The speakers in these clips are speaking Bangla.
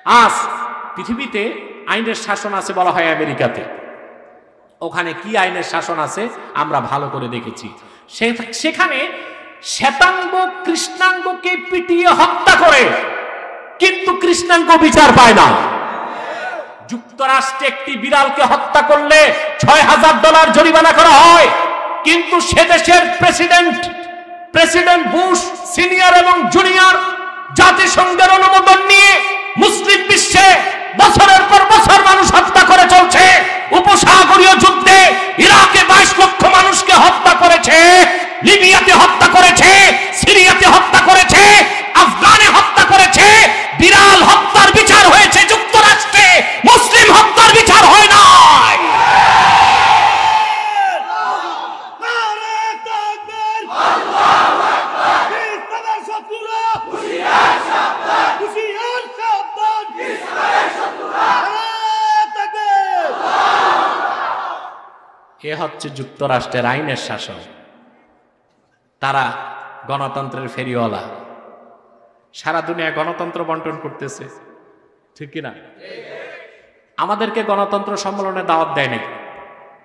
আজ পৃথিবীতে আইনের শাসন আছে বলা হয় আমেরিকাতে। ওখানে কি আইনের শাসন আছে আমরা ভালো করে দেখেছি। সেখানে শ্বেতাঙ্গ কৃষ্ণাঙ্গকে পিটিয়ে হত্যা করে, কিন্তু কৃষ্ণাঙ্গ বিচার পায় না। যুক্তরাষ্ট্রে একটি বিড়ালকে হত্যা করলে $৬,০০০ জরিমানা করা হয়, কিন্তু সে দেশের প্রেসিডেন্ট বুশ সিনিয়র এবং জুনিয়র জাতিসংঘের অনুমোদন নিয়ে মুসলিম বিশ্বে বছরের পর বছর মানুষ হত্যা করে চলছে। উপসাগরীয় যুদ্ধে ইরাকে 22 লক্ষ মানুষকে হত্যা করেছে, লিবিয়াতে হত্যা করেছে, সিরিয়াতে হত্যা করেছে, আফগানে হত্যা করেছে। বিড়াল হত্যার বিচার হয়েছে যুক্তরাষ্ট্রে, মুসলিম হত্যার বিচার হয় নাই। এ হচ্ছে যুক্তরাষ্ট্রের আইনের শাসন। তারা গণতন্ত্রের ফেরিওয়ালা, সারা দুনিয়া গণতন্ত্র বন্টন করতেছে, ঠিক কিনা? আমাদেরকে গণতন্ত্র সম্মেলনে দাওয়াত দেয় নাই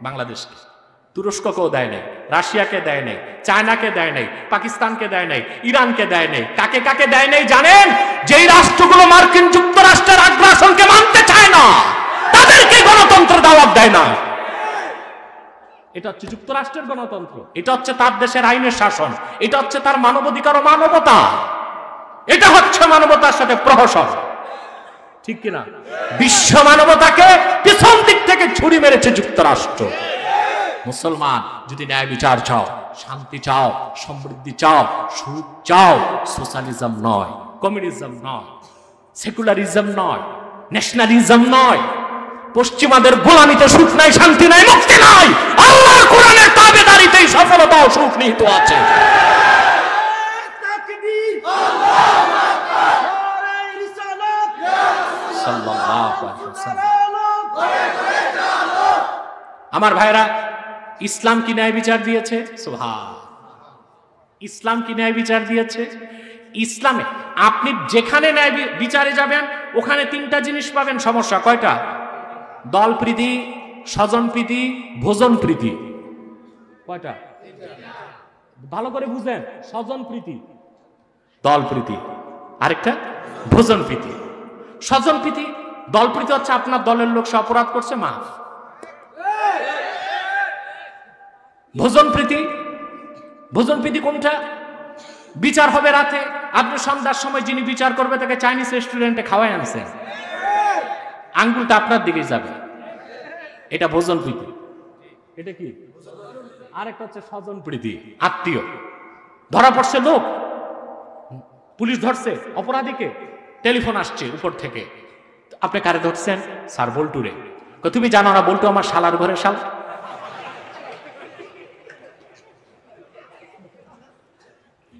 বাংলাদেশকে, তুরস্ককেও দেয় নাই, রাশিয়াকে দেয় নাই, চায়নাকে দেয় নাই, পাকিস্তানকে দেয় নাই, ইরানকে দেয় নাই। কাকে কাকে দেয় নাই জানেন? যেই রাষ্ট্রগুলো মার্কিন যুক্তরাষ্ট্রের আগ্রাসনকে মানতে চায় না, তাদেরকে গণতন্ত্র দাওয়াত দেয় না। এটা হচ্ছে যুক্তরাষ্ট্রের গণতন্ত্র, এটা হচ্ছে তার দেশের আইনের শাসন, এটা হচ্ছে তার মানবাধিকার ও মানবতা, এটা হচ্ছে মানবতার সাথে প্রহসন, ঠিক কিনা? বিশ্ব মানবতাকে পিছন দিক থেকে ছুরি মেরেছে যুক্তরাষ্ট্র। মুসলমান যদি ন্যায় বিচার চাও, শান্তি চাও, সমৃদ্ধি চাও, সুখ চাও, সোশ্যালিজম নয়, কমিউনিজম নয়, সেকুলারিজম নয়, ন্যাশনালিজম নয়, পশ্চিমাদের গোলামিতে সুখ নাই, শান্তি নাই, মুক্তি নাই, আল্লাহর কোরআনের তাবেদারিতেই সফলতা ও সুখ নিহিত আছে। আমার ভাইরা, ইসলাম কি ন্যায় বিচার দিয়েছে? সুবহান। ইসলাম কি ন্যায় বিচার দিয়েছে? ইসলামে আপনি যেখানে ন্যায় বিচারে যাবেন ওখানে 3টা জিনিস পাবেন। সমস্যা কয়টা? দল প্রীতি, স্বজন প্রীতি, ভোজন প্রীতি। কয়টা? ভালো করে বুঝেন। স্বজন প্রীতি, দল প্রীতি, আরেকটা ভোজন প্রীতি। স্বজন প্রীতি, দল প্রীতি হচ্ছে আপনার দলের লোক সে অপরাধ করছে, মাফ। ভোজন প্রীতি, ভোজন প্রীতি কোনটা? বিচার হবে রাতে, আপনি সন্ধ্যার সময় যিনি বিচার করবে তাকে চাইনিজ রেস্টুরেন্টে খাওয়াই আনছেন, আঙ্গুলটা আপনার দিকে যাবে, এটা ভোজন প্রীতি। এটা কি? আরেকটা হচ্ছে স্বজন প্রীতি, আত্মীয়। ধরা পড়ছে লোক, পুলিশ ধরছে অপরাধীকে, টেলিফোন আসছে উপর থেকে, আপনি কারে ধরছেন? স্যার বল্টুরে। তুমি জানো না বল্টু আমার শালার ঘরে শাল?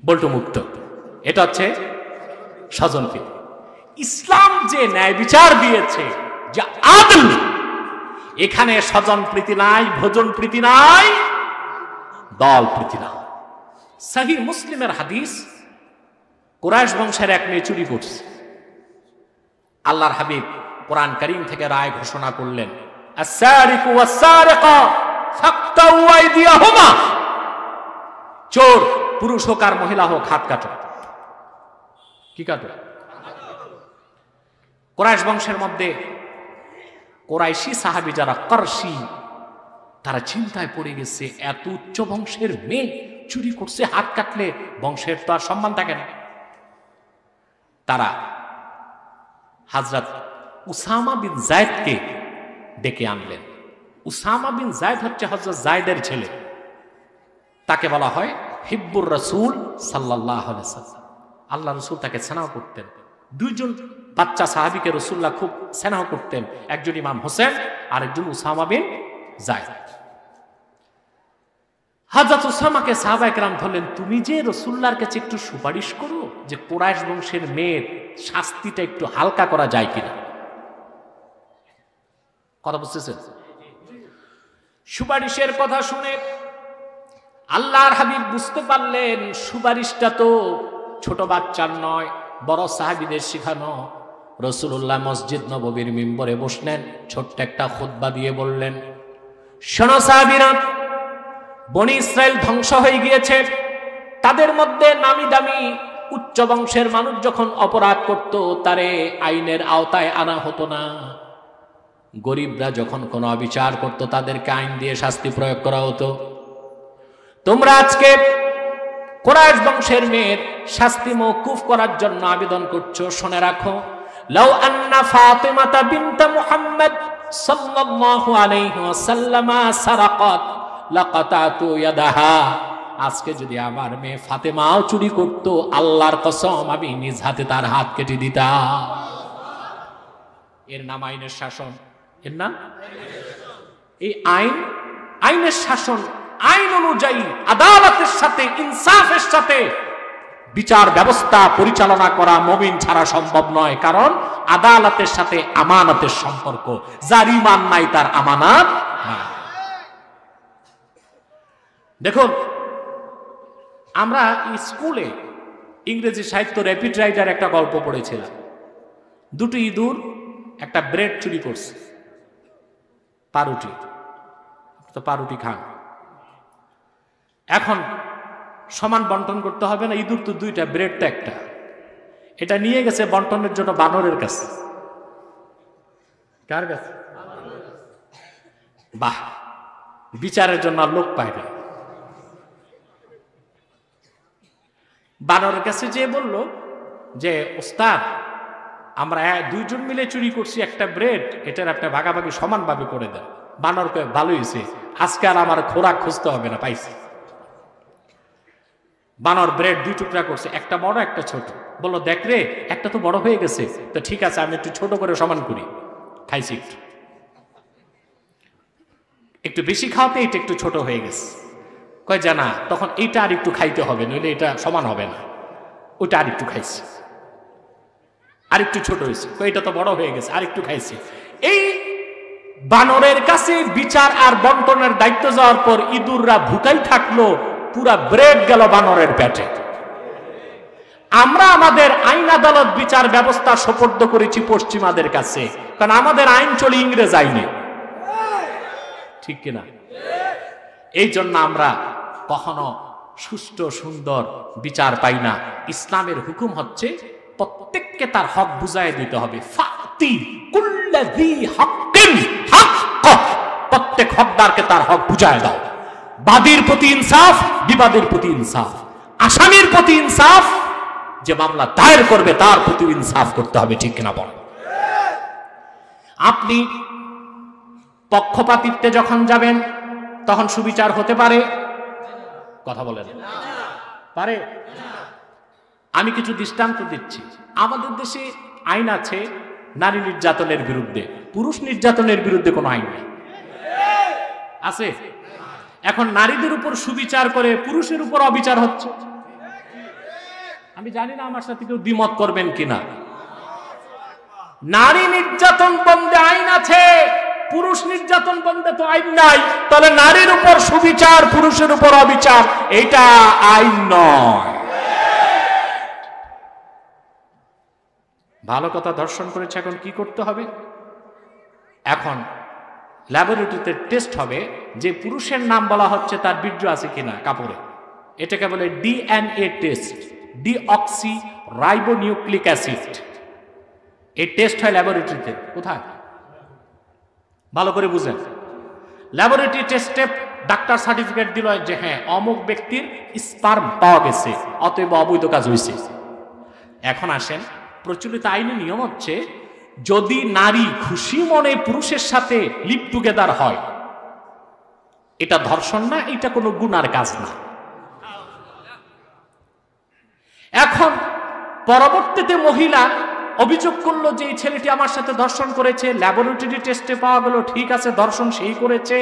বল্টু মুক্ত। এটা হচ্ছে স্বজন প্রীতি। ইসলাম যে ন্যায় বিচার দিয়েছে, যে আদল, এখানে স্বজন প্রীতি নাই, ভোজন প্রীতি নাই, দল প্রীতি নাই। সহিহ মুসলিমের হাদিস, কুরাইশ বংশের এক মেয়ে চুরি করছে। আল্লাহর হাবিব কোরআন কারীম থেকে রায় ঘোষণা করলেন, আস-সারিকু ওয়াস-সারিকা ফাকতাউ আইদিয়াহুমা, চোর পুরুষ হোক আর মহিলা হোক হাত কাটো। কি কাটো? কুরাইশ বংশের মধ্যে কুরাইশি সাহাবী যারা করশি, তারা চিন্তায় পড়ে গেছে, এত উচ্চ বংশের মেয়ে চুরি করছে, হাত কাটলে বংশের তো আর সম্মান থাকে না। তারা হযরত উসামা বিন যায়েদকে ডেকে আনলেন। উসামা বিন যায়েদ হচ্ছে হযরত যায়েদের ছেলে, তাকে বলা হয় হিব্বুর রাসূল সাল্লাল্লাহু আলাইহি ওয়াসাল্লাম। আল্লাহ রাসূল তাকে স্নেহ করতেন। 2জন বাচ্চা সাহাবীকে রাসূলুল্লাহ খুব স্নেহ করতেন, একজন ইমাম হোসেন আর একজন উসামা বিন যায়েদ। হযরত উসামাকে সাহাবায়ে কেরাম বললেন, তুমি যে রাসূলুল্লাহর কাছে একটু সুপারিশ করো যে কুরাইশ বংশের মেয়ের শাস্তিটা একটু হালকা করা যায় কিনা। কথা বুঝতেছেন? সুপারিশের কথা শুনে আল্লাহর হাবিব বুঝতে পারলেন সুপারিশটা তো ছোট বাচ্চার নয়, বড় সাহাবীদের শেখানো। রাসূলুল্লাহ মসজিদ নববীর মিম্বরে বসলেন, ছোট্ট একটা খুতবা দিয়ে বললেন, শোনো সাহাবীরা, বনি ইসরাইল ধ্বংস হয়ে গিয়েছে। তাদের মধ্যে নামি দামি উচ্চ বংশের মানুষ যখন অপরাধ করত, তারে আইনের আওতায় আনা হতো না। গরিবরা যখন কোনো অবিচার করত, তাদেরকে আইন দিয়ে শাস্তি প্রয়োগ করা হতো। তোমরা আজকে কুরাইশ বংশের মেয়ের শাস্তি মওকুফ করার জন্য আবেদন করছো। শুনে রাখো, লাউ আন্না ফাতিমাতা বিনত মুহাম্মদ সাল্লাল্লাহু আলাইহি ওয়াসাল্লাম সারাকাত লাকাতাতু ইয়াদাহা। আজকে যদি আমার মেয়ে ফাতেমাও চুরি করত, আল্লাহর কসম আমি নিজ হাতে তার হাত কেটে দিতাম। এর নাম আইনের শাসন। এর নাম এই আইন, আইনের শাসন। আইন অনুযায়ী আদালতের সাথে, ইনসাফের সাথে বিচার ব্যবস্থা পরিচালনা করা মুমিন ছাড়া সম্ভব নয়। কারণ আদালতের সাথে আমানতের সম্পর্ক। যার ঈমান নাই তার আমানত নাই। দেখুন, আমরা স্কুলে ইংরেজি সাহিত্য র্যাপিড রাইডার একটা গল্প পড়েছিলাম। দুটো ইঁদুর একটা ব্রেড চুরি করছে, পাউরুটি। তো পাউরুটি খান, এখন সমান বন্টন করতে হবে না? ইঁদুর তো দুইটা, ব্রেড তো একটা। এটা নিয়ে গেছে বন্টনের জন্য বানরের কাছে। কার কাছে? বাহ, বিচারের জন্য লোক পায় না। বানরের কাছে যেয়ে বলল যে, ওস্তাদ, আমরা দুইজন মিলে চুরি করছি একটা ব্রেড, এটার আপনি ভাগাভাগি সমানভাবে করে দেন। বানর কয়ে, ভালো হয়েছে, আজকে আর আমার খোরাক খুঁজতে হবে না, পাইছি। বানর ব্রেড দুই টুকরা করছে, একটা বড় একটা ছোট। বললো, দেখ রে, একটা তো বড় হয়ে গেছে, তো ঠিক আছে আমি একটু ছোট করে সমান করি। খাইছি একটু বেশি খাওয়াতে এটা একটু ছোট হয়ে গেছে। কয় জানা, তখন এইটা আর একটু খাইতে হবে, নইলে এটা সমান হবে না। ওইটা আর একটু খাইছি, আর একটু ছোট হয়েছে। কয় এটা তো বড় হয়ে গেছে, আর একটু খাইছি। এই বানরের কাছে বিচার আর বন্টনের দায়িত্ব যাওয়ার পর ইঁদুররা ভুকাই থাকলো, পুরা ব্রেড গেল বানরের পেটে। আমরা আমাদের আইন আদালত বিচার ব্যবস্থা সোপর্দ করেছি পশ্চিমাদের কাছে, কারণ আমাদের আইন চলে ইংরেজ আইনে, ঠিক কিনা? এই জন্য আমরা কখনো সুষ্ঠু সুন্দর বিচার পাই না। ইসলামের হুকুম হচ্ছে প্রত্যেককে তার হক বুঝাই দিতে হবে। ফাতি কুল্লাযী হাক্কিন হাক্কা, প্রত্যেক হকদারকে তার হক বুঝায় দাও। বাদীর প্রতি ইনসাফ, বিবাদের প্রতি ইনসাফ, আসামির প্রতি ইনসাফ, যে মামলা দায়ের করবে তার প্রতি ইনসাফ করতে হবে, ঠিক কিনা বলেন? আপনি পক্ষপাতিত্বে যখন যাবেন তখন সুবিচার হতে পারে? কথা বলেন, পারে? আমি কিছু দৃষ্টান্ত দিচ্ছি। আমাদের দেশে আইন আছে নারী নির্যাতনের বিরুদ্ধে, পুরুষ নির্যাতনের বিরুদ্ধে কোনো আইন নেই, আছে? এখন নারীদের উপর সুবিচার করে পুরুষের উপর অবিচার হচ্ছে। আমি জানি না আমার সাথে কেউ দ্বিমত করবেন কিনা। নারী নির্যাতন বন্ধে আইন আছে, পুরুষ নির্যাতন বন্ধে তো আইন নাই। তাহলে নারীর উপর সুবিচার, পুরুষের উপর অবিচার, এটা আইন নয়। ভালো কথা ধর্ষণ করেছে, এখন কি করতে হবে? এখন ল্যাবরেটরিতে টেস্ট হবে যে পুরুষের নাম বলা হচ্ছে তার বীর্য আছে কিনা কাপড়ে। এটাকে বলে DNA test, deoxy ribonucleic acid. এই টেস্ট হয় ল্যাবরেটরিতে। কোথায়? ভালো করে বুঝেন। ল্যাবরেটরি টেস্টে ডাক্তার সার্টিফিকেট দিল যে হ্যাঁ অমুক ব্যক্তির স্পার্ম পাওয়া গেছে, অতএব অবৈধ কাজ হয়েছে। এখন আসেন, প্রচলিত আইনি নিয়ম হচ্ছে যদি নারী খুশি মনে পুরুষের সাথে লিভ টুগেদার হয়, এটা ধর্ষণ না, এটা কোনো গুনার কাজ না। এখন পরবর্তীতে মহিলা অভিযোগ করলো যে এই ছেলেটি আমার সাথে ধর্ষণ করেছে, ল্যাবরেটরি টেস্টে পাওয়া গেল ঠিক আছে ধর্ষণ সেই করেছে,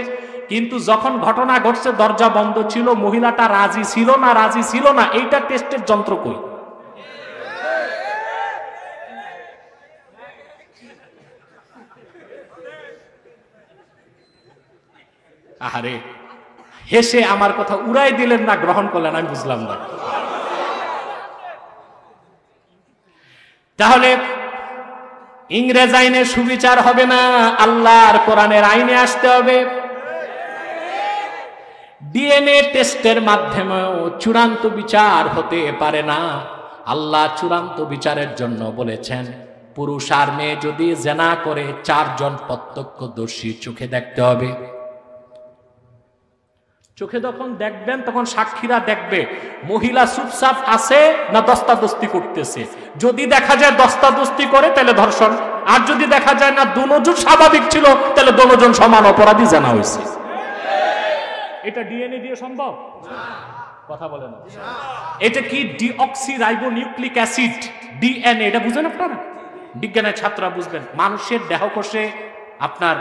কিন্তু যখন ঘটনা ঘটছে দরজা বন্ধ ছিল, মহিলাটা রাজি ছিল না, রাজি ছিল না, এইটা টেস্টের যন্ত্র কই? আরে হেসে আমার কথা উড়াই দিলেন না, গ্রহণ করলেন, আমি বুঝলাম না। তাহলে ইংরেজ আইনে সুবিচার হবে না, আল্লাহর কোরআনের আইনে আসতে হবে। ডিএনএ টেস্টের মাধ্যমেও চূড়ান্ত বিচার হতে পারে না। আল্লাহ চূড়ান্ত বিচারের জন্য বলেছেন, পুরুষ আর মেয়ে যদি জেনা করে 4 জন প্রত্যক্ষদর্শী চোখে দেখতে হবে। চোখে যখন দেখবেন তখন সাক্ষীরা দেখবে মহিলা চুপচাপ আছে না দস্তাদস্তি করতেছে। যদি দেখা যায় দস্তাদস্তি করে তাহলে ধর্ষণ, আর যদি দেখা যায় না দুজন স্বাভাবিক ছিল তাহলে দুজন সমান অপরাধী জানা হয়েছে। এটা ডিএনএ দিয়ে সম্ভব? কথা বলে না। এটা কি ডিঅক্সিরাইবোনিউক্লিক অ্যাসিড, ডিএনএ, এটা বুঝেন আপনারা? বিজ্ঞানের ছাত্ররা বুঝবেন। মানুষের দেহকোষে আপনার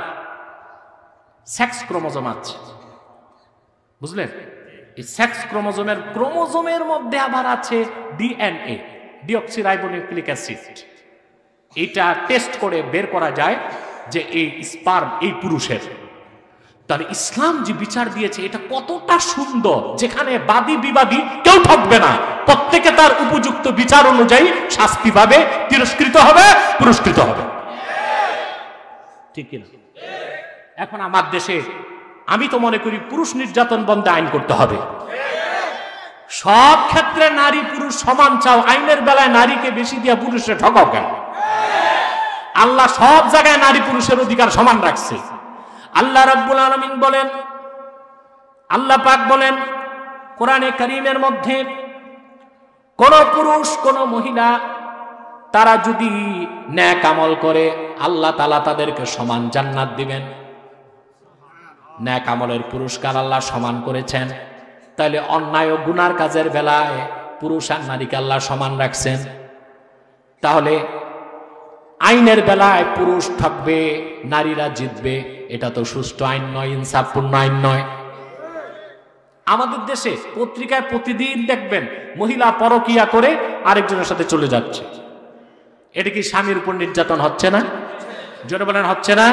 সেক্স ক্রোমোজোম আছে, বুঝলেন? এই সেক্স ক্রোমোজোমের মধ্যে আবার আছে ডিএনএ, ডিঅক্সিরাইবোনিউক্লিক অ্যাসিড। এটা টেস্ট করে বের করা যায় যে এই স্পার্ম এই পুরুষের। তাহলে ইসলাম যে বিচার দিয়েছে এটা কতটা সুন্দর, যেখানে বাদী বিবাদী কেউ ঠকবে না, প্রত্যেকে তার উপযুক্ত বিচার অনুযায়ী শাস্তি পাবে, তিরস্কৃত হবে, পুরস্কৃত হবে। ঠিক কিনা? এখন আমার দেশে আমি তো মনে করি পুরুষ নির্যাতন বন্ধে আইন করতে হবে। সব ক্ষেত্রে নারী পুরুষ সমান চাও, আইনের বেলায় নারীকে বেশি দিয়া পুরুষে ঠকাও কেন? আল্লাহ সব জায়গায় নারী পুরুষের অধিকার সমান রাখছে। আল্লাহ রাব্বুল আলামিন বলেন, আল্লাহ পাক বলেন কোরআনে কারীমের মধ্যে, কোন পুরুষ কোন মহিলা তারা যদি নেক আমল করে আল্লাহ তাআলা তাদেরকে সমান জান্নাত দিবেন। নেক আমলের পুরস্কার আল্লাহ সমান করেছেন, তাহলে অন্যায় ও গুনার কাজের বেলায় পুরুষ আর নারীকে আল্লাহ সমান রাখছেন। তাহলে আইনের বেলায় পুরুষ থাকবে, নারীরা জিতবে, এটা তো সুষ্ঠু আইন নয়, ইনসাফপূর্ণ আইন নয়। আমাদের দেশে পত্রিকায় প্রতিদিন দেখবেন মহিলা পরকিয়া করে আরেকজনের সাথে চলে যাচ্ছে। এটা কি স্বামীর উপর নির্যাতন হচ্ছে না? জোরে বলেন, হচ্ছে না?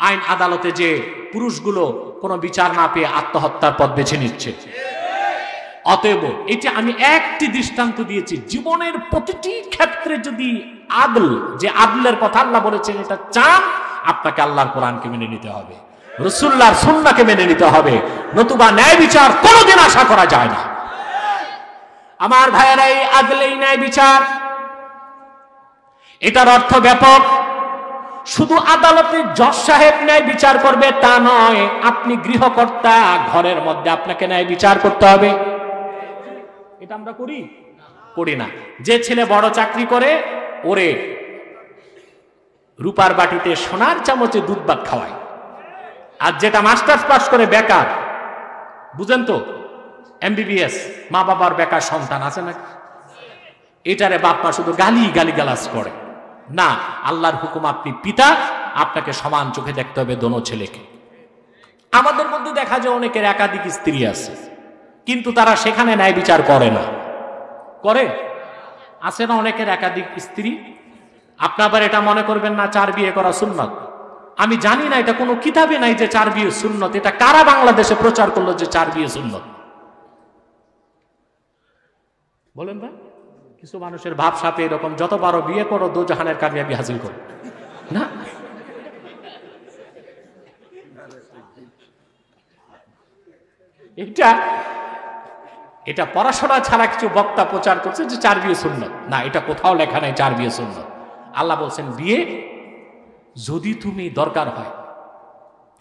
আইন আদালতে যে পুরুষগুলো কোনো বিচার না পেয়ে আত্মহত্যার পথ বেছে নিচ্ছে। অতএব এটা আমি একটি দৃষ্টান্ত দিয়েছি, জীবনের প্রতিটি ক্ষেত্রে যদি আদল, যে আদলের কথা আল্লাহ বলেছেন, এটা চান, আপনাকে আল্লাহর কোরআনকে মেনে নিতে হবে, রাসূলুল্লাহর সুন্নাহকে মেনে নিতে হবে, নতুবা ন্যায় বিচার কোনোদিন আশা করা যায় না। আমার ভাইয়েরা, এই আদল, এই ন্যায় বিচার, এটার অর্থ ব্যাপক। শুধু আদালতে জজ সাহেব ন্যায় বিচার করবে তা নয়, আপনি গৃহকর্তা, ঘরের মধ্যে আপনাকে ন্যায় বিচার করতে হবে। এটা আমরা করি না। যে ছেলে বড় চাকরি করে ওরে রূপার বাটিতে সোনার চামচে দুধ ভাত খাওয়ায়, আর যেটা মাস্টার্স পাস করে বেকার, বুঝেন তো, এমবিবিএস, মা বাবার বেকার সন্তান আছে না, এটারে বাপ মা শুধু গালিগালাজ করে না। আল্লাহর হুকুম, আপনি পিতা, আপনাকে সমান চোখে দেখতে হবে দোনো ছেলেকে। আমাদের মধ্যে দেখা যায় অনেকের একাধিক স্ত্রী আছে, কিন্তু তারা সেখানে ন্যায় বিচার করে না। করে? আছে না অনেকের একাধিক স্ত্রী? আপনি আবার এটা মনে করবেন না 4 বিয়ে করা সুন্নত। আমি জানি না, এটা কোনো কিতাবে নাই যে 4 বিয়ে সুন্নত। এটা কারা বাংলাদেশে প্রচার করলো যে 4 বিয়ে সুন্নত? বলেন ভাই। কিছু মানুষের ভাব সাথে এরকম, যত পারো বিয়ে করো, দোজাহানের কামিয়াবি হাসিল করো না। এটা পড়াশোনা ছাড়া কিছু বক্তা প্রচার করছে যে 4 বিয়ে সুন্নত। না, এটা কোথাও লেখা নাই 4 বিয়ে সুন্নত। আল্লাহ বলছেন বিয়ে যদি তুমি দরকার হয়,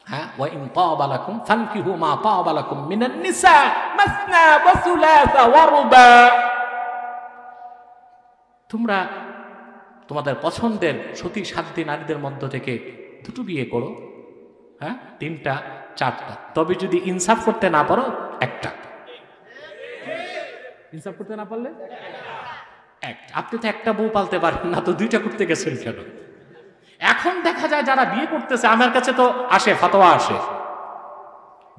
হ্যাঁ, ওয়া ইন তাবা লাকুম ফানকিহু মা তাবা লাকুম মিনান নিসা মাসনা ওয়া সুলাসা ওয়া রুবা, তোমরা তোমাদের পছন্দের সতী সাধ্যী নারীদের মধ্য থেকে 2টো বিয়ে করো, হ্যাঁ, 3টা 4টা, তবে যদি ইনসাফ করতে না পারো 1টা। ইনসাফ করতে না পারলে 1টা। আপনি তো 1টা বউ পালতে পারেন না, তো 2টা করতে গেছেন কেন? এখন দেখা যায় যারা বিয়ে করতেছে, আমার কাছে তো আসে, ফতোয়া আসে,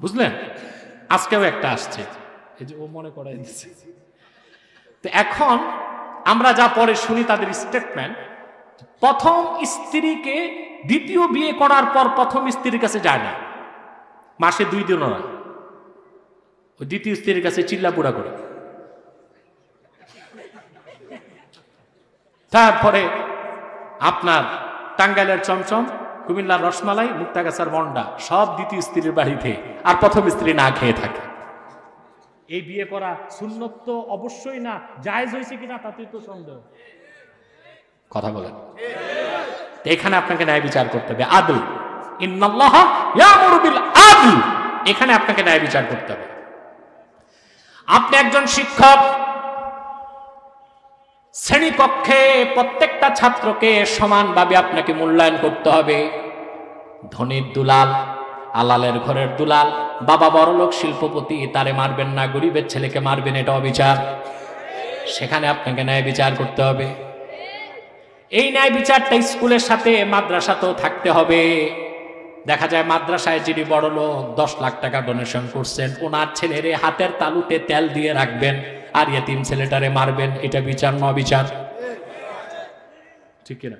বুঝলেন? আজকেও একটা আসছে, এই যে ও মনে করাই দিচ্ছে। তো এখন আমরা যা পরে শুনি তাদের স্টেটমেন্ট, প্রথম স্ত্রীকে দ্বিতীয় বিয়ে করার পর প্রথম স্ত্রীর কাছে যায় না, মাসে 2 দিনও না, ওই দ্বিতীয় স্ত্রীর কাছে চিল্লাপুড়া করে। তারপরে আপনার টাঙ্গাইলের চমচম, কুমিল্লার রসমালাই, মুক্তাগাছার মন্ডা সব দ্বিতীয় স্ত্রীর বাড়িতে, আর প্রথম স্ত্রী না খেয়ে থাকে। এই বিয়ে করা সুন্নত তো অবশ্যই না, জায়েজ হয়েছে কিনা তাতে তো সন্দেহ। কথা বলেন। এখানে আপনাকে ন্যায় বিচার করতে হবে, আদল। ইন্নাল্লাহা ইয়ামুরু বিল আদল, এখানে আপনাকে ন্যায় বিচার করতে হবে। আপনি একজন শিক্ষক, শ্রেণীকক্ষে প্রত্যেকটা ছাত্রকে সমানভাবে আপনাকে মূল্যায়ন করতে হবে। ধনীর দুলাল, আলালের ঘরের দুলাল, বাবা বড়লোক শিল্পপতি, তারে মারবেন না, গরিবের ছেলেকে মারবেন, এটা অবিচার। সেখানে আপনাকে ন্যায় বিচার করতে হবে। এই ন্যায় বিচারটা স্কুলের সাথে মাদ্রাসাতেও থাকতে হবে। দেখা যায় মাদ্রাসায় যিনি বড় লোক 10 লাখ টাকা ডোনেশন করছেন, ওনার ছেলেরে হাতের তালুতে তেল দিয়ে রাখবেন, আর ইয়েতিম ছেলেটারে মারবেন, এটা বিচার না অবিচার? ঠিক কিনা?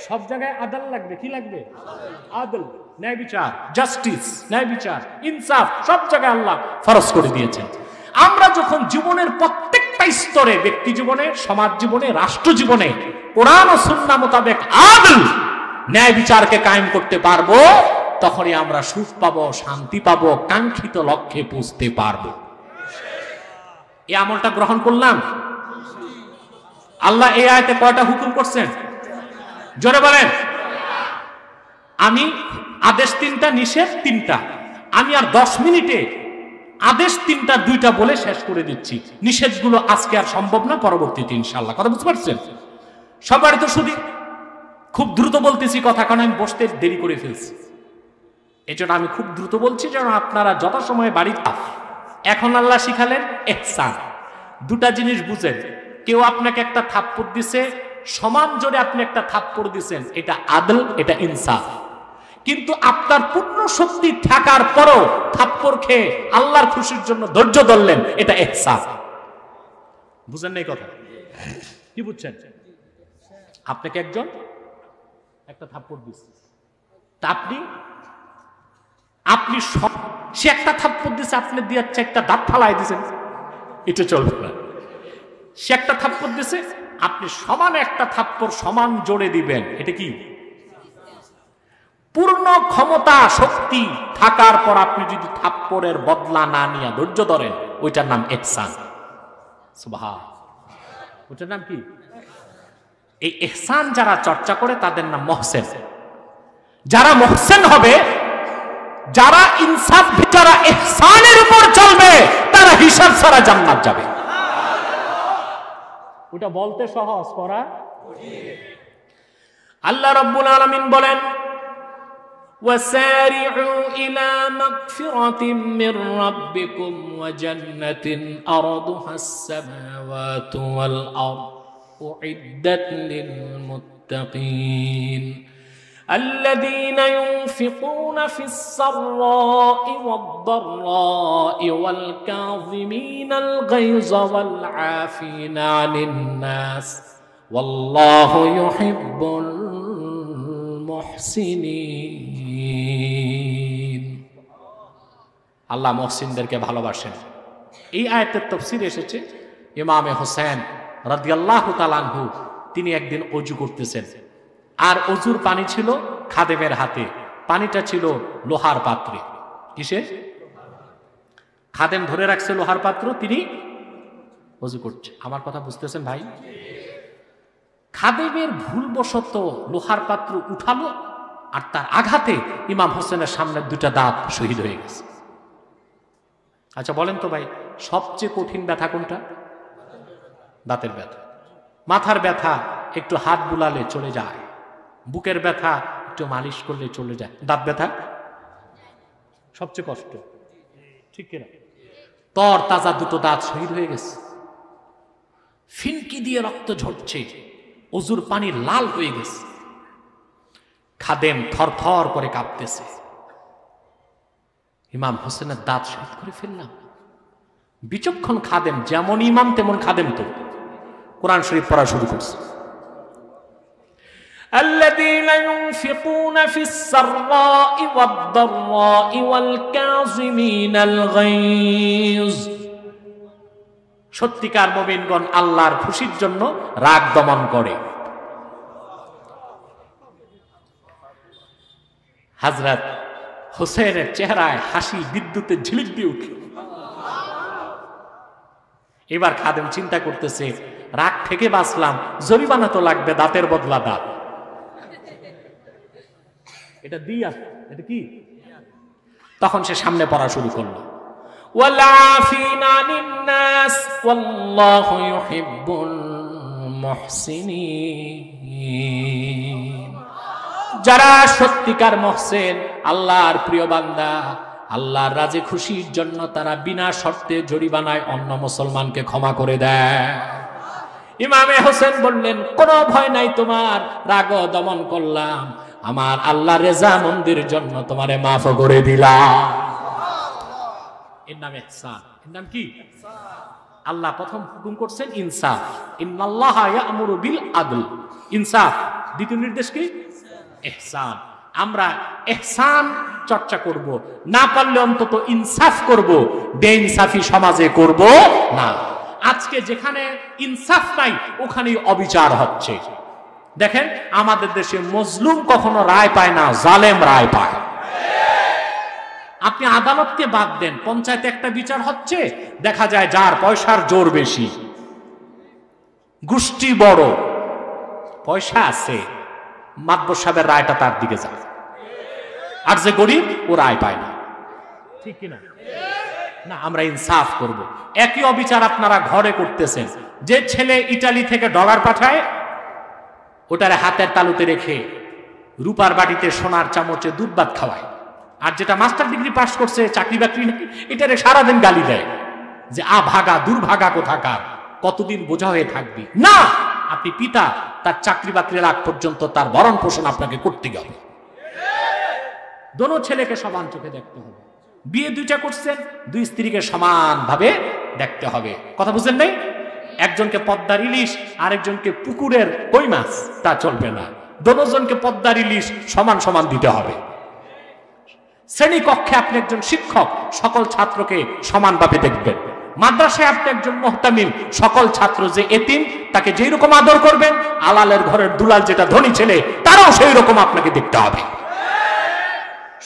সব জায়গায় আদল লাগবে। কি লাগবে? আদল, ন্যায় বিচার, জাস্টিস, ন্যায় বিচার, ইনসাফ সব জায়গায় আল্লাহ ফরজ করে দিয়েছেন। আমরা যখন জীবনের প্রত্যেকটা স্তরে, ব্যক্তি জীবনে, সমাজ জীবনে, রাষ্ট্র জীবনে কোরআন ও সুন্নাহ মোতাবেক আদল, ন্যায় বিচারকে কায়েম করতে পারবো, তখনই আমরা সুখ পাবো, শান্তি পাবো, কাঙ্ক্ষিত লক্ষ্যে পৌঁছতে পারবো। এই আমলটা গ্রহণ করলাম। আল্লাহ এই আয়াতে কয়টা হুকুম করছেন? জোরে বলেন। আমি আদেশ 3টা, নিষেধ 3টা। আমি আর 10 মিনিটে আদেশ 3টা 2টা বলে শেষ করে দিচ্ছি। নিষেধগুলো আজকে আর সম্ভব না, পরবর্তীতে ইনশাআল্লাহ। কথা বুঝতে পারছেন? সবারই তো শুধু খুব দ্রুত বলতেছি কথা, কারণ আমি বসতে দেরি করে ফেলছি। এই জন্য আমি খুব দ্রুত বলছি, যেন আপনারা যথাসময়ে বাড়ি। এখন আল্লাহ শিখালেন ইহসান। 2টা জিনিস বুঝেন। কেউ আপনাকে একটা থাপ্পড় দিছে, সমান জোরে আপনি একটা থাপ্পড় দিছেন, এটা আদল, এটা ইনসাফ। কিন্তু আপনার পূর্ণ শক্তি থাকার পরও থাপ্পড় খেয়ে আল্লাহর খুশির জন্য ধৈর্য ধরলেন, এটা ইহসান। বুঝেন নাই কথা? কি বুঝছেন? আপনাকে একজন একটা থাপ্পড় দিচ্ছে, তা আপনি সে একটা থাপ্পড় দিচ্ছে, আপনি দিয়ে একটা দাঁত ফালাই দিচ্ছেন, এটা চলবে না। সে একটা থাপ্পড় দিছে, আপনি সমান একটা থাপ্পড় সমান জোরে দিবেন, এটা কি? পূর্ণ ক্ষমতা শক্তি থাকার পর আপনি যদি থাপ্পড়ের বদলা না নিয়ে ধৈর্য ধরেন, ওইটার নাম ইহসান। সুবহান। ওইটার নাম কি? এই ইহসান যারা চর্চা করে তাদের নাম মুহসিন। যারা মুহসিন হবে, যারা ইনসাফ, যারা ইহসানের উপর চলবে, তারা হিসাব ছাড়া জান্নাত যাবে। ওটা বলতে সহজ, করা কঠিন। আল্লাহ রাব্বুল আলামিন বলেন, وسارعوا إلى مغفرة من ربكم وجنة أرضها السماوات والأرض أعدت للمتقين الذين ينفقون في السراء والضراء والكاظمين الغيظ والعافين عن الناس والله يحب المحسنين। আল্লাহ মুহসিনদেরকে ভালোবাসেন। এই আয়াতের তাফসীর এসেছে, ইমামে হোসেন রাদিয়াল্লাহু তাআলা আনহু তিনি একদিন ওযু করতেছেন, আর ওযুর পানি ছিল খাদেমের হাতে, পানিটা ছিল লোহার পাত্রে। কিসে? খাদেম ধরে রাখছে লোহার পাত্র, তিনি ওযু করছে। আমার কথা বুঝতেছেন ভাই? খাদেমের ভুলবশত লোহার পাত্র উঠালো, আর তার আঘাতে ইমাম হোসেনের সামনের 2টা দাঁত শহীদ হয়ে গেছে। আচ্ছা বলেন তো ভাই, সবচেয়ে কঠিন ব্যথা কোনটা? দাঁতের ব্যথা। মাথার ব্যথা একটু হাত বুলালে চলে যায়, বুকের ব্যথা একটু মালিশ করলে চলে যায়, দাঁত ব্যথা সবচেয়ে কষ্ট, ঠিক কিনা? তর তাজা 2টো দাঁত শহীদ হয়ে গেছে, ফিনকি দিয়ে রক্ত ঝরছে, ওযুর পানি লাল হয়ে গেছে, খাদেম থরথর করে কাঁপতেছে। ইমাম হোসেনের দাঁত শহীদ করে ফেললাম। বিচক্ষণ খাদেম, যেমন ইমাম তেমন খাদেম তো কোরআন শরীফ পড়া শুরু করছে। الذين ينفقون في السراء والضراء والكاظمين الغيظ। সত্যিকার মুমিনগণ আল্লাহর খুশির জন্য রাগ দমন করে। হযরত হোসেনের চেহারায় হাসি বিদ্যুতের ঝিলিক দিয়ে উঠল। এবার খাদেম চিন্তা করতেছে, রাগ থেকে বাঁচলাম, জরিমানা তো লাগবে, দাঁতের বদলা দাঁত। এটা দিয়া, এটা কি? তখন সে সামনে পড়া শুরু করলো, ওয়ালাফিনা নিন্নাস ওয়াল্লাহু ইউহিব্বুল মুহসিনিন। যারা সত্যিকার মুহসিন, আল্লাহর প্রিয় বান্দা, আল্লাহর রাজি খুশির জন্য তারা বিনা শর্তে জরিমানায় অন্য মুসলমানকে ক্ষমা করে দেয়। ইমামে হোসেন বললেন, কোনো ভয় নাই তোমার, রাগ দমন করলাম, আমার আল্লাহ রেজা মন্দির জন্য তোমারে মাফ করে দিলাম। এর নাম ইহসান। এর নাম কি? আল্লাহ প্রথম হুকুম করছেন ইনসাফ, ইন্নাল্লাহা ইয়া'মুরু বিল আদল, ইনসাফ। দ্বিতীয় নির্দেশ কি? ইহসান। আমরা ইহসান চর্চা করব, না পারলে অন্তত ইনসাফ করব, বেইনসাফি সমাজে করব না। আজকে যেখানে ইনসাফ নাই ওখানেই অবিচার হচ্ছে। দেখেন আমাদের দেশে মজলুম কখনো রায় পায় না, জালেম রায় পায়। আপনি আদালতকে বাদ দেন, পঞ্চায়েতে একটা বিচার হচ্ছে, দেখা যায় যার পয়সার জোর বেশি, গোষ্ঠী বড়, পয়সা আছে, মাতবর সাহেবের রায়টা তার দিকে যায়, আর যে গরিব ও রায় পায় না। ঠিক কিনা? না, আমরা ইনসাফ করব। একই অবিচার আপনারা ঘরে করতেছেন। যে ছেলে ইটালি থেকে ডলার পাঠায়, ওটারে হাতের তালুতে রেখে রূপার বাটিতে সোনার চামচে দুধ ভাত খাওয়ায়, আর যেটা মাস্টার ডিগ্রি পাস করছে, চাকরি বাকরি নাকি, এটারে সারাদিন গালি দেয় যে আ ভাগা, দুর্ভাগা কোথাকার, কতদিন বোঝা হয়ে থাকবি। না, আপনি পিতা, তার চাকরি বাকরির আগ পর্যন্ত তার ভরণ পোষণ আপনাকে করতে হবে। দোনো ছেলেকে সমান চোখে দেখতে হবে। বিয়ে দুইটা করছেন, দুই স্ত্রীকে সমানভাবে দেখতে হবে। কথা বুঝেন নাই? একজনকে পদ্মার ইলিশ, আরেকজনকে পুকুরের কই মাছ, তা চলবে না। দোনোজনকে পদ্মার ইলিশ সমান সমান দিতে হবে। শ্রেণী কক্ষে আপনি একজন শিক্ষক, সকল ছাত্রকে সমানভাবে দেখবেন। মাদ্রাসায় আপনি একজন মুহতামিম, সকল ছাত্র যে এতিম তাকে যেই রকম আদর করবেন, আলালের ঘরের দুলাল যেটা ধনী ছেলে তারাও সেই রকম আপনাকে দেখতে হবে।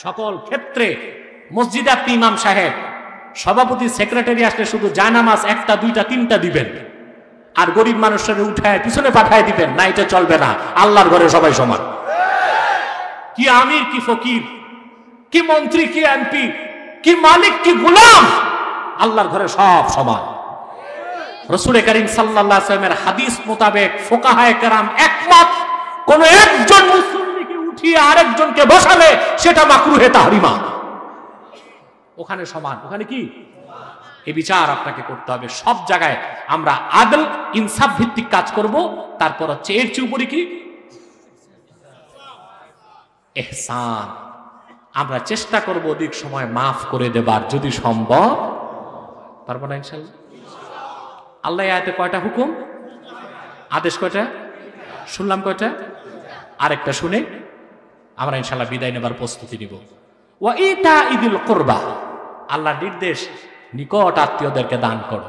সকল ক্ষেত্রে মসজিদে আপনি ইমাম সাহেব, সভাপতি, সেক্রেটারি আসলে শুধু জায়নামাজ একটা দুইটা তিনটা দিবেন, আর গরিব মানুষের উঠায় পিছনে পাঠায় দিবেন না, এটা চলবে না। আল্লাহর ঘরে সবাই সমান। কি আমির, কি ফকির, কি মন্ত্রী, কি এমপি, কি মালিক, কি গোলাম, আল্লাহর ঘরে সব সমান। রাসূল করিম সাল্লাল্লাহু আলাইহি ওয়াসাল্লামের হাদিস মোতাবেক ফুকাহায়ে কেরাম একমত, কোন একজন মুসল্লিকে উঠিয়ে আরেকজনকে বসালে সেটা মাকরুহে তাহরিমা। ওখানে সমান, ওখানে কি? এই বিচার আপনাকে করতে হবে। সব জায়গায় আমরা আদল, ইনসাফ ভিত্তিক কাজ করব। তারপর হচ্ছে এর চেয়ে উপরে কি? ইহসান। আমরা চেষ্টা করব অধিক সময় মাফ করে দেবার, যদি সম্ভব। পারবো না ইনশাআল্লাহ? আল্লাহ আয়াতে কয়টা হুকুম, আদেশ কয়টা শুনলাম, কয়টা? আরেকটা শুনে আমরা ইনশাআল্লাহ বিদায় নেবার প্রস্তুতি নিব। ওয়া ইতাইদিল কুরবা, আল্লাহর নির্দেশ, নিকট আত্মীয়দেরকে দান করো।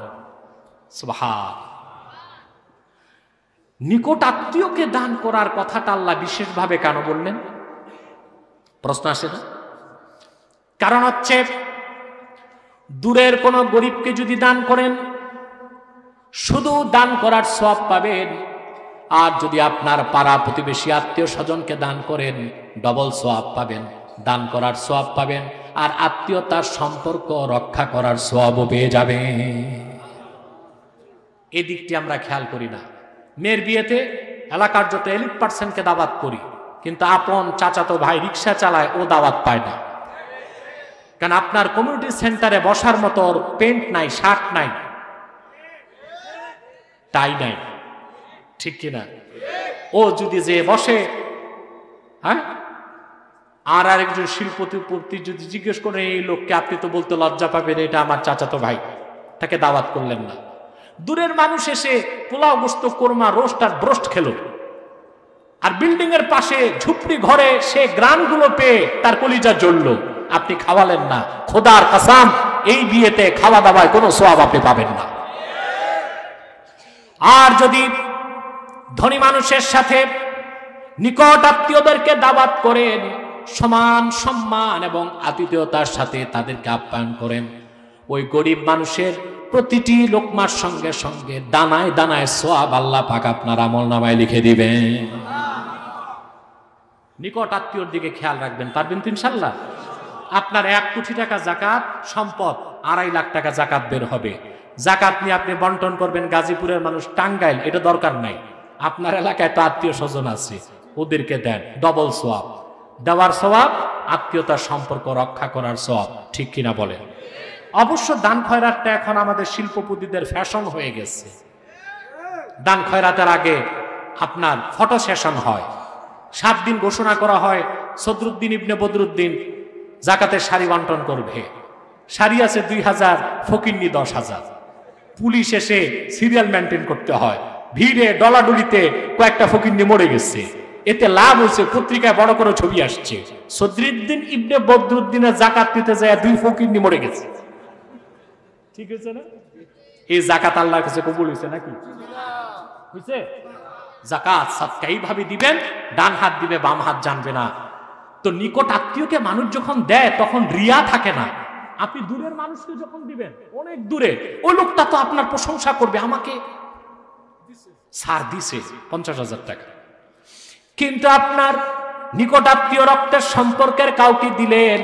সুবহান। নিকট আত্মীয়কে দান করার কথাটা আল্লাহ বিশেষভাবে কেন বললেন? প্রশ্ন আসে না? কারণ হচ্ছে দূরের কোন গরিবকে যদি দান করেন, শুধু দান করার সওয়াব পাবেন, আর যদি আপনার পাড়া প্রতিবেশী আত্মীয় স্বজনকে দান করেন, ডবল সওয়াব পাবেন। দান করার সওয়াব পাবেন, আর আত্মীয়তার সম্পর্ক রক্ষা করার সওয়াবও পেয়ে যাবে। এই দিকটি আমরা খেয়াল করি না। মেয়ের বিয়েতে এলাকার যত এলিট পার্সনকে দাওয়াত করি, কিন্তু আপন চাচাতো ভাই রিক্সা চালায়, ও দাওয়াত পায় না। কারণ আপনার কমিউনিটি সেন্টারে বসার মতো পেন্ট নাই, শার্ট নাই, টাই নাই, ঠিক কিনা? ও যদি যে বসে, হ্যাঁ, আর আরেকজন শিল্পপতি যদি জিজ্ঞেস করে এই লোককে, আপনি তো বলতে লজ্জা পাবেন এটা আমার চাচাতো ভাই, তাকে দাওয়াত করলেন না। দূরের মানুষ এসে পোলাও, গোস্ত, কোরমা, রোস্ট আর ব্রোস্ট খেলো, আর বিল্ডিং এর পাশে ঝুপড়ি ঘরে সে গ্রানগুলো পেয়ে তার কলিজা জ্বললো, আপনি খাওয়ালেন না। খোদার কসম, এই বিয়েতে খাওয়া দাওয়ায় কোনো সওয়াব আপনি পাবেন না। আর যদি ধনী মানুষের সাথে নিকট আত্মীয়দেরকে দাওয়াত করেন, সমান সম্মান এবং আতিথেয়তার সাথে তাদেরকে আপ্যায়ন করেন। ওই গরিব মানুষের প্রতিটি লোকমার সঙ্গে সঙ্গে দানায় দানায় সওয়াব আল্লাহ পাক আপনার আমলনামায় লিখে দিবেন। নিকট আত্মীয়র দিকে খেয়াল রাখবেন, পারবেন তো ইনশাল্লাহ? আপনার 1 কোটি টাকা জাকাত সম্পদ, 2.5 লাখ টাকা জাকাত বের হবে। জাকাত নিয়ে আপনি বন্টন করবেন গাজীপুরের মানুষ, টাঙ্গাইল, এটা দরকার নাই। আপনার এলাকায় তো আত্মীয় স্বজন আছে, ওদেরকে দেন, ডবল সওয়াব। দেওয়ার সওয়াব, আত্মীয়তার সম্পর্ক রক্ষা করার সওয়াব, ঠিক কিনা বলেন? অবশ্য দান খয়রাতটা এখন আমাদের শিল্পপতিদের ফ্যাশন হয়ে গেছে। দান খয়রাতের আগে আপনার ফটো সেশন হয়, 7 দিন ঘোষণা করা হয় সদরুদ্দিন ইবনে বদরুদ্দিন জাকাতের শাড়ি বন্টন করবে। শাড়ি আছে 2000, ফকিন্নি 10,000। পুলিশ এসে সিরিয়াল মেনটেন করতে হয়, ভিড়ে ডলাডলিতে কয়েকটা ফকিন্নি মরে গেছে। এতে লাভ হয়েছে, পত্রিকায় বড় করে ছবি আসছে, সদরুদ্দিন ইবনে বদরুদ্দিনের জাকাত নিতে যায় 2 ফকিন্নি মরে গেছে। ঠিক হয়েছে না? এই জাকাত আল্লাহর কাছে কবুল হয়েছে নাকি? হয়েছে? জাকাত সাদকা এইভাবে দিবেন, ডান হাত দিবে, বাম হাত জানবে না। তো নিকট আত্মীয়কে মানুষ যখন দেয় তখন রিয়া থাকে না। আপনি দূরের মানুষকে যখন দিবেন, অনেক দূরে, ওই লোকটা তো আপনার প্রশংসা করবে, আমাকে ছাড় দিছে 50,000 টাকা। কিন্তু আপনার নিকট আত্মীয় রক্তের সম্পর্কের কাউকে দিলেন,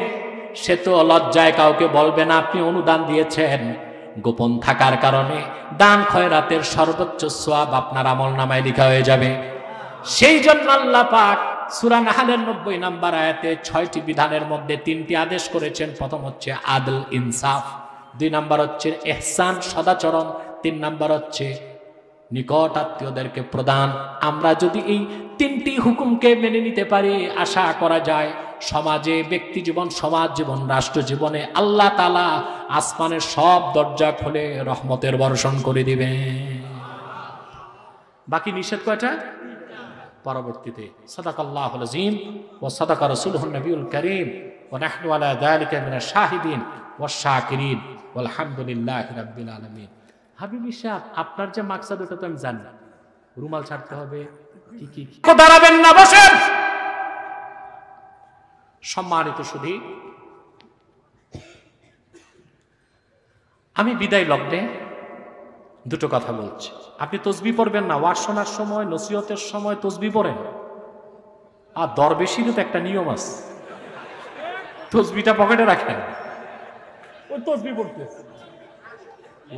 সে তো লজ্জায় কাউকে বলবে না আপনি অনুদান দিয়েছেন। গোপন থাকার কারণে দান খয়রাতের সর্বোচ্চ সওয়াব আপনার আমলনামায় লেখা হয়ে যাবে। সেই জন্য আল্লাহ পাক সূরা নাহলের 90 নম্বর আয়াতে 6টি বিধানের মধ্যে 3টি আদেশ করেছেন। প্রথম হচ্ছে আদল, ইনসাফ। 2 নম্বর হচ্ছে ইহসান, সদাচরণ। 3 নম্বর হচ্ছে নিকট আত্মীয়দেরকে প্রদান। আমরা যদি এই 3টি হুকুমকে মেনে নিতে পারি, আশা করা যায় সমাজে, ব্যক্তি জীবন, সমাজ জীবন, রাষ্ট্র জীবনে আল্লাহ তাআলা আসমানের সব দরজা খুলে রহমতের বর্ষণ করে দিবেন। বাকি নিষেধ কয়টা? পরবর্তীতে। সাদাকাল্লাহুল আযীম ওয়া সাদাকা রাসূলুহুন নবিয়ুল কারীম ওয়া নাহনু আলা যালিকা মিনাশ শাহিদিন ওয়াশ শাকিরিন ওয়াল হামদুলিল্লাহি রাব্বিল আলামিন। হাবিবি সাহেব, আপনার যে মাকসাদ ওটা তো আমি জানি না। রুমাল ছাড়তে হবে, কি দাঁড়াবেন না, বসেন। সম্মানিত সুধী, আমি বিদায় লগ্নে 2টো কথা বলছি। আপনি তসবিহ পড়বেন না, ওয়াজ শোনার সময়, নসিহতের সময় তসবিহ পড়েন। আর দরবেশিরও তো একটা নিয়ম আছে, তসবিহটা পকেটে রাখেন, ওই তসবিহ পড়তেছে।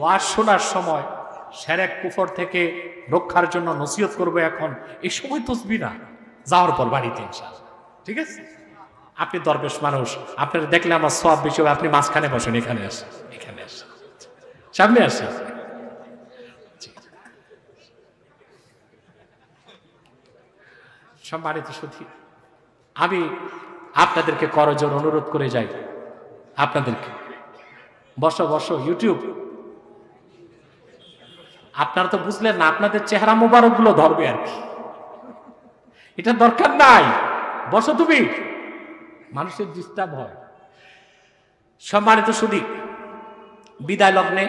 ওয়াজ শোনার সময় শিরক কুফর থেকে রক্ষার জন্য নসিহত করবো এখন, এই সময় তসবিহ না, যাওয়ার পর বাড়িতে ইনশাআল্লাহ। ঠিক আছে? আপনি দরবেশ মানুষ, আপনার দেখলে আমার সওয়াব বেশি হবে। আপনি মাঝখানে বসেন, এখানে আসেন, এখানে আসেন, সামনে আসেন। সম্মানিত সুধী, আমি আপনাদেরকে করজোর অনুরোধ করে যাই, আপনাদেরকে বসো বসো। ইউটিউব আপনারা তো বুঝলেন না, আপনাদের চেহারা মোবারক গুলো ধরবে আর কি, এটা দরকার নাই। বসো তুমি, মানুষের ডিস্টার্ব হয়। সম্মানিত সুধী, বিদায় লগ্নে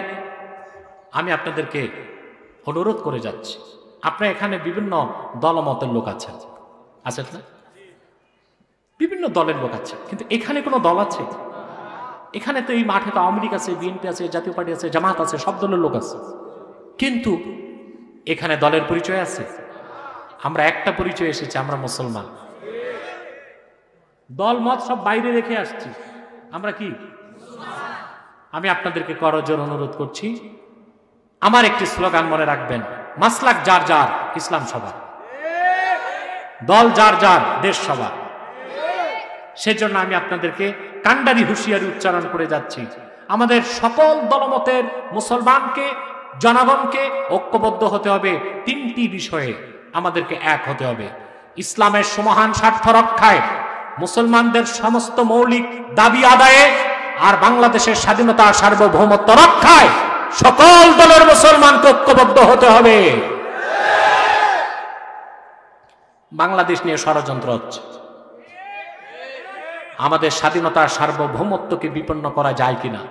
আমি আপনাদেরকে অনুরোধ করে যাচ্ছি। আপনার এখানে বিভিন্ন দলমতের লোক আছেন, আছেন না? বিভিন্ন দলের লোক আছে, কিন্তু এখানে কোনো দল আছে? এখানে তো এই মাঠে তো আওয়ামী লীগ আছে, বিএনপি আছে, জাতীয় পার্টি আছে, জামাত আছে, সব দলের লোক আছে। কিন্তু এখানে দলের পরিচয় আছে? আমরা একটা পরিচয় এসেছি, আমরা মুসলমান। দল মত সব বাইরে রেখে আসছি, আমরা কি? আমি আপনাদেরকে করজোর অনুরোধ করছি, আমার একটি স্লোগান মনে রাখবেন, মাসলাক যার যার, ইসলাম সবার। দল যার যার, দেশ সবার। সেজন্য আমি আপনাদেরকে কান্ডারি হুঁশিয়ারি উচ্চারণ করে যাচ্ছি, আমাদের সকল দলমতের মুসলমানকে, জনগণকে ঐক্যবদ্ধ হতে হবে। 3টি বিষয়ে আমাদেরকে এক হতে হবে। ইসলামের সমহান স্বার্থ রক্ষায়, মুসলমানদের সমস্ত মৌলিক দাবি আদায়ে, আর বাংলাদেশের স্বাধীনতা সার্বভৌমত্ব রক্ষায় সকল দলের মুসলমানকে ঐক্যবদ্ধ হতে হবে। বাংলাদেশ নিয়ে ষড়যন্ত্র হচ্ছে, আমাদের স্বাধীনতার সার্বভৌমত্বকে বিপন্ন করা যায় কিনা।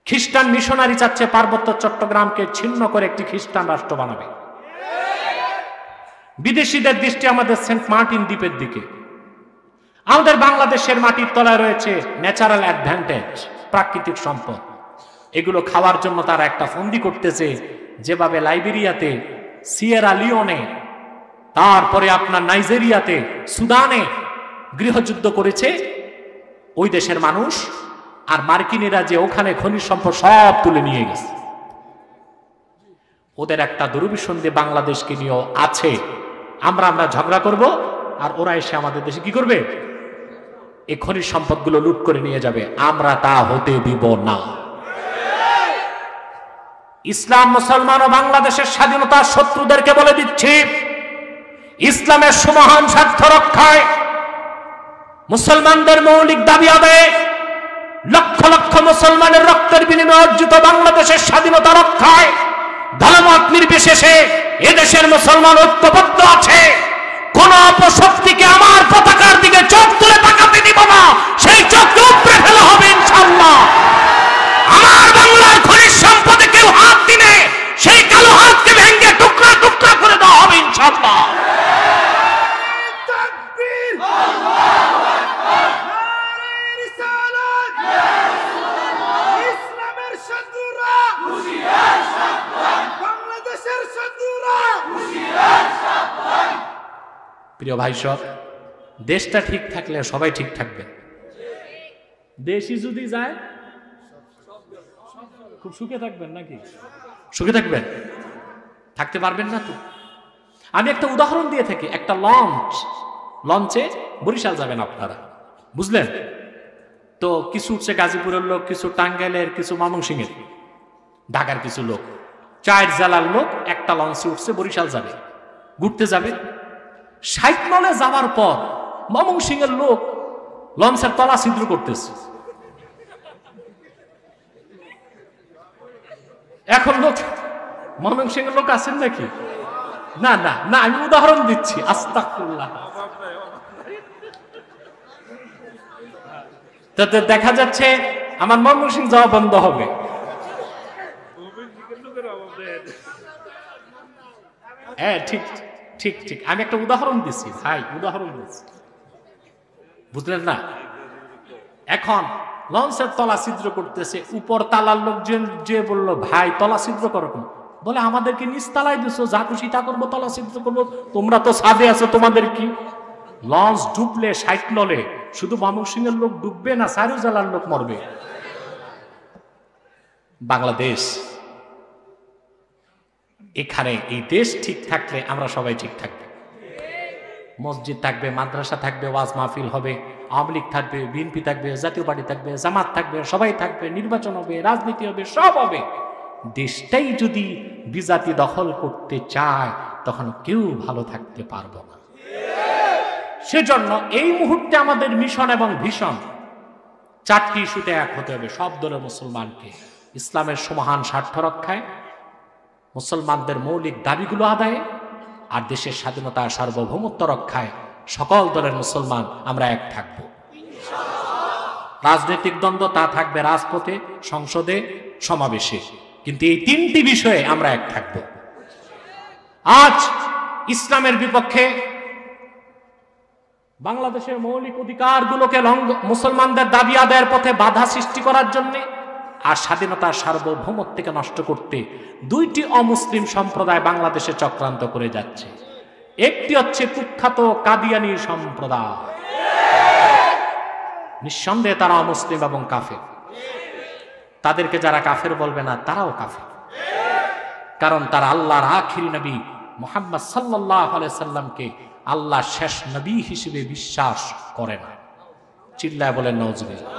খ্রিস্টান মিশনারি চাচ্ছে পার্বত্য চট্টগ্রামকে ছিন্ন করে একটি খ্রিস্টান রাষ্ট্র বানাবে। বিদেশিদের দৃষ্টি আমাদের সেন্ট মার্টিন দ্বীপের দিকে। আমাদের বাংলাদেশের মাটির তলায় রয়েছে ন্যাচারাল অ্যাডভান্টেজ, প্রাকৃতিক সম্পদ। এগুলো খাওয়ার জন্য তারা একটা ফন্দি করতেছে, যেভাবে লাইবেরিয়াতে, সিয়েরা লিওনে, তারপরে আপনার নাইজেরিয়াতে, সুদানে গৃহযুদ্ধ করেছে ওই দেশের মানুষ, আর মার্কিনীরা যে ওখানে খনিজ সম্পদ সব তুলে নিয়ে গেছে। ওদের একটা দুর্বিসন্ধি বাংলাদেশকে নিয়েও আছে। আমরা ঝগড়া করব, আর ওরা এসে আমাদের দেশে কি করবে? এই খনিজ সম্পদগুলো লুট করে নিয়ে যাবে। আমরা তা হতে দিব না। ইসলাম, মুসলমান ও বাংলাদেশের স্বাধীনতার শত্রুদেরকে বলে দিচ্ছি, ইসলামের সুমহান স্বার্থ রক্ষায়, মুসলমানদের মৌলিক দাবি আদায়ে, লক্ষ লক্ষ মুসলমানের রক্তের বিনিময়ে অর্জিত বাংলাদেশের স্বাধীনতা রক্ষায় দলমত নির্বিশেষে এদেশের মুসলমান ঐক্যবদ্ধ আছে। কোন অপশক্তিকে আমার পতাকার দিকে চোখ তুলে তাকাতে দিব না, সেই চোখকে উপড়ে ফেলা হবে ইনশাআল্লাহ। আমার বাংলার খনিজ সম্পদে কেউ হাত দিলে সেই কালো হাতকে ভেঙে টুকরা টুকরা করে দেওয়া হবে ইনশাআল্লাহ। প্রিয় ভাই সব, দেশটা ঠিক থাকলে সবাই ঠিক থাকবে। দেশই যদি যায়, খুব সুখে থাকবেন নাকি? সুখে থাকবেন? থাকতে পারবেন না তো। আমি একটা উদাহরণ দিয়ে থাকি। একটা লঞ্চে বরিশাল যাবেন আপনারা, বুঝলেন তো? কিছু উঠছে গাজীপুরের লোক, কিছু টাঙ্গাইলের, কিছু ময়মনসিংহের, ঢাকার কিছু লোক, 4 জেলার লোক একটা লঞ্চে উঠছে, বরিশাল যাবে, ঘুরতে যাবে। 60 নলে যাওয়ার পর ময়মনসিংহের লোক লঞ্চের তলা ছিদ্র করতেছে। এখন লোক, ময়মনসিংহের লোক আছেন নাকি? না না না, আমি উদাহরণ দিচ্ছি। আস্তাগফিরুল্লাহ। তাতে দেখা যাচ্ছে আমার ময়মনসিংহ যাওয়া বন্ধ হবে। হ্যাঁ, ঠিক ঠিক ঠিক, আমি একটা উদাহরণ দিচ্ছি ভাই, উদাহরণ দিচ্ছি, বুঝলেন না? এখন লঞ্চের তলা ছিদ্র করতেছে, উপর তালার লোকজন যে বলল, ভাই তলা ছিদ্র করো কেন? বলে, আমাদেরকে নিচ তালায় দিছো, যা খুশি তা করবো, তলা ছিদ্র করবো, তোমরা তো ছাদে আছো, তোমাদের কি? লঞ্চ ডুবলে 60 নলে শুধু ময়মনসিংহের লোক ডুববে না, 4 জেলার লোক মরবে। বাংলাদেশ, এখানে এই দেশ ঠিক থাকলে আমরা সবাই ঠিক থাকবে। মসজিদ থাকবে, মাদ্রাসা থাকবে, ওয়াজ মাহফিল হবে, আওয়ামী লীগ থাকবে, বিএনপি থাকবে, জাতীয় পার্টি থাকবে, জামাত থাকবে, সবাই থাকবে, নির্বাচন হবে, রাজনীতি হবে, সব হবে। দেশটাই যদি বিজাতি দখল করতে চায়, তখন কেউ ভালো থাকতে পারবো না। সেজন্য এই মুহূর্তে আমাদের মিশন এবং ভিশন 4টি ইস্যুতে এক হতে হবে সব দলের মুসলমানকে। ইসলামের সুমহান স্বার্থ রক্ষায়, মুসলমানদের মৌলিক দাবিগুলো আদায়ে, আর দেশের স্বাধীনতা সার্বভৌমত্ব রক্ষায় সকল দলের মুসলমান আমরা এক থাকব। রাজনৈতিক দ্বন্দ্ব তা থাকবে রাজপথে, সংসদে, সমাবেশে, কিন্তু এই 3টি বিষয়ে আমরা এক থাকব। আজ ইসলামের বিপক্ষে, বাংলাদেশের মৌলিক অধিকারগুলোকে মুসলমানদের দাবি আদায়ের পথে বাধা সৃষ্টি করার জন্য আর স্বাধীনতার সার্বভৌমত্বকে নষ্ট করতে 2টি অমুসলিম সম্প্রদায় বাংলাদেশে চক্রান্ত করে যাচ্ছে। একটি হচ্ছে কুখ্যাত কাদিয়ানী সম্প্রদায়। নিঃসন্দেহে তারা অমুসলিম এবং কাফের। তাদেরকে যারা কাফের বলবে না, তারাও কাফের, কারণ তারা আল্লাহর আখিরি নবী মুহাম্মদ সাল্লাল্লাহু আলাইহি সাল্লামকে আল্লাহর শেষ নবী হিসেবে বিশ্বাস করে না। চিল্লায় বলেন নাউজুবিল্লাহ।